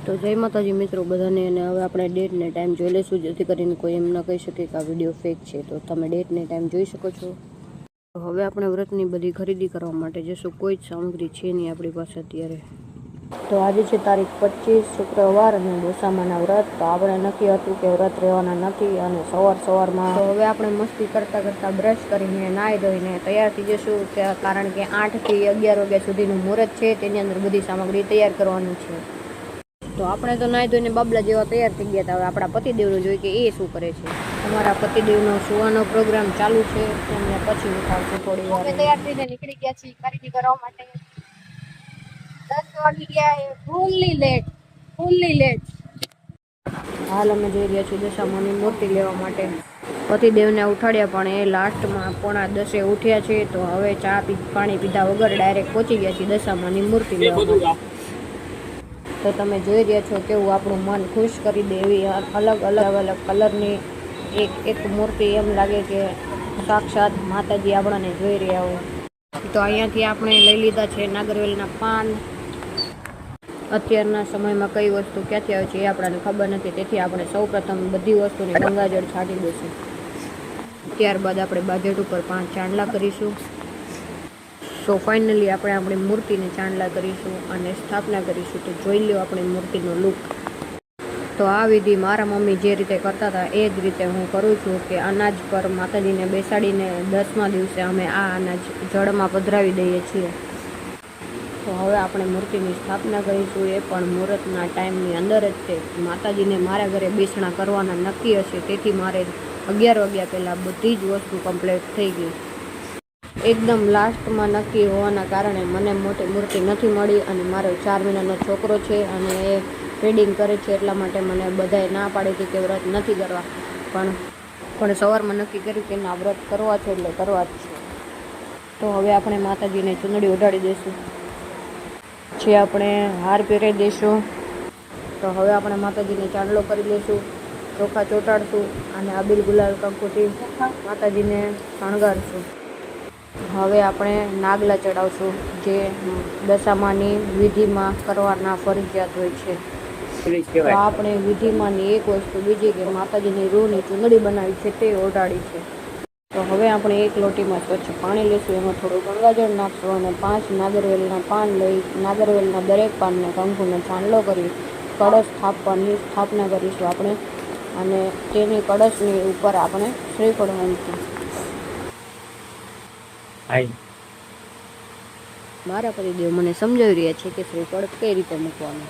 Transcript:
તો જય માતાજી મિત્રો બધાને, અને હવે આપણે ડેટ ને ટાઈમ જોઈ લઈશું, જેથી કરીને કોઈ એમ ન કહી શકે કે આ વિડીયો ફેક છે. તો તમે ડેટ ને ટાઈમ જોઈ શકો છો. તો હવે આપણે વ્રતની બધી ખરીદી કરવા માટે જશું. કોઈ જ સામગ્રી છે નહીં આપણી પાસે અત્યારે. તો આજે છે તારીખ 25 શુક્રવાર અને દશામાના વ્રત. તો આપણે નક્કી હતું કે વ્રત રહેવાના નથી, અને સવારમાં તો હવે આપણે મસ્તી કરતાં કરતાં બ્રશ કરીને નાહી ધોઈને તૈયાર થઈ જશું, કારણ કે 8 થી 11 વાગ્યા સુધીનું મુહૂર્ત છે. તેની અંદર બધી સામગ્રી તૈયાર કરવાની છે. તો આપણે તો નાહી ધોઈને બાબલા જેવા તૈયાર થઈ ગયા હતા. હવે આપણા પતિદેવનું જોઈએ કે એ શું કરે છે. અમારા પતિદેવનો સુવાનો પ્રોગ્રામ ચાલુ છે, એમને પછી ઉઠાવશું થોડી વાર. અમે તૈયાર થઈને નીકળી ગયા છીએ ખરીદી કરવા માટે. 10 વાગી ગયા, ફૂલ્લી લેટ. હાલ અમે જઈ રહ્યા છીએ દશામાની મૂર્તિ લેવા માટે. પતિદેવને ઉઠાડ્યા, પણ એ લાસ્ટમાં 9:45 ઉઠ્યા છે. તો હવે પાણી પીધા વગર ડાયરેક્ટ પહોંચી ગયા છીએ દશામાની મૂર્તિ લેવા માટે. તો તમે જોઈ રહ્યા છો કેવું આપણું મન ખુશ કરી દે એવી અલગ અલગ કલરની એક મૂર્તિ. એમ લાગે કે સાક્ષાત માતાજી આપણાને જોઈ રહ્યા હોય. તો અહીંયાથી આપણે લઈ લીધા છે નાગરવેલના પાન. અત્યારના સમયમાં કઈ વસ્તુ ક્યાંથી આવે છે એ આપણને ખબર નથી, તેથી આપણે સૌપ્રથમ બધી વસ્તુને ગંગાજળ છાંટી દઈશું. ત્યારબાદ આપણે બાજેટ ઉપર 5 ચાંદલા કરીશું. સો ફાઇનલી આપણે આપણી મૂર્તિને ચાંદલા કરીશું અને સ્થાપના કરીશું. તો જોઈ લો આપણી મૂર્તિનો લુક. તો આ વિધિ મારા મમ્મી જે રીતે કરતા હતા એ જ રીતે હું કરું છું, કે અનાજ પર માતાજીને બેસાડીને 10મા દિવસે અમે આ અનાજ જળમાં પધરાવી દઈએ છીએ. તો હવે આપણે મૂર્તિની સ્થાપના કરીશું, એ પણ મુહૂર્તના ટાઈમની અંદર જ છે. માતાજીને મારા ઘરે બેસણા કરવાના નક્કી હશે, તેથી મારે 11 વાગ્યા પહેલાં બધી જ વસ્તુ કમ્પ્લીટ થઈ ગઈ. એકદમ લાસ્ટમાં નક્કી હોવાના કારણે મને મોટી મૂર્તિ નથી મળી, અને મારો 4 મહિનાનો છોકરો છે અને એ ફીડિંગ કરે છે, એટલા માટે મને બધાએ ના પાડી હતી કે વ્રત નથી કરવા. પણ સવારમાં નક્કી કર્યું કે ના, વ્રત કરવા છે એટલે કરવા જ છે. તો હવે આપણે માતાજીને ચૂંદડી ઉડાડી દઈશું, જે આપણે હાર પહેરાવી દઈશું. તો હવે આપણે માતાજીને ચાંદલો કરી દઈશું, ચોખા ચોંટાડશું અને આબિલ ગુલાલ કંકુથી માતાજીને શણગારશું. હવે આપણે નાગલા ચડાવશું, જે દશામાની વિધિમાં કરવાના ફરજિયાત હોય છે. તો આપણે વિધિમાંની એક વસ્તુ બીજી કે માતાજીની રૂની ચૂંદડી બનાવી છે તે ઓઢાડી છે. તો હવે આપણે એક લોટીમાં સ્વચ્છ પાણી લઈશું, એમાં થોડું ગંગાજળ નાખશું અને 5 નાગરવેલના પાન લઈ નાગરવેલના દરેક પાનને કંકુનો ચાંદલો કરી કળશ સ્થાપવાની સ્થાપના કરીશું આપણે, અને તેની કળશની ઉપર આપણે શ્રીફળ મૂકીશું. મારા પતિદેવ મને સમજાવી રહ્યા છે કે શ્રીફળ કઈ રીતે મૂકવાનું.